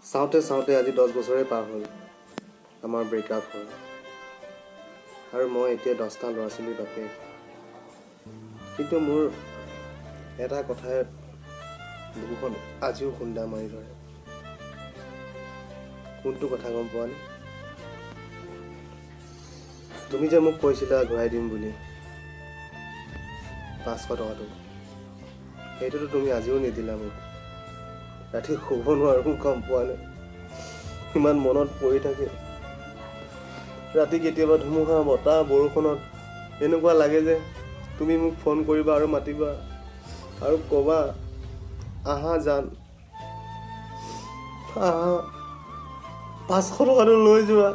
চাওঁতে চাওঁতে আজি 10 বছৰে পাৰ হ'ল আমাৰ ব্ৰেকআপ হ'ল আৰু মই এতিয়া 10টা ল'ৰা ছোৱালীৰ বাপেক। কিন্তু মোৰ এটা কথাই বুকুখন আজিও খুন্দা মাৰি ধৰে। কোনটো কথা গম পোৱানে? তুমি যে মোক কৈছিলা ঘূৰাই দিম বুলি 500 টকাটো, সেইটোতো তুমি আজিও নিদিলা মোক। ৰাতি শুব নোৱাৰোঁ গম পোৱানে? ইমান মনত পৰি থাকে। ৰাতি কেতিয়াবা ধুমুহা বতাহ বৰষুণত এনেকুৱা লাগে যে তুমি মোক ফোন কৰিবা আৰু মাতিবা আৰু ক'বা আহা জান, আহা 500 টকাটো লৈ যোৱা।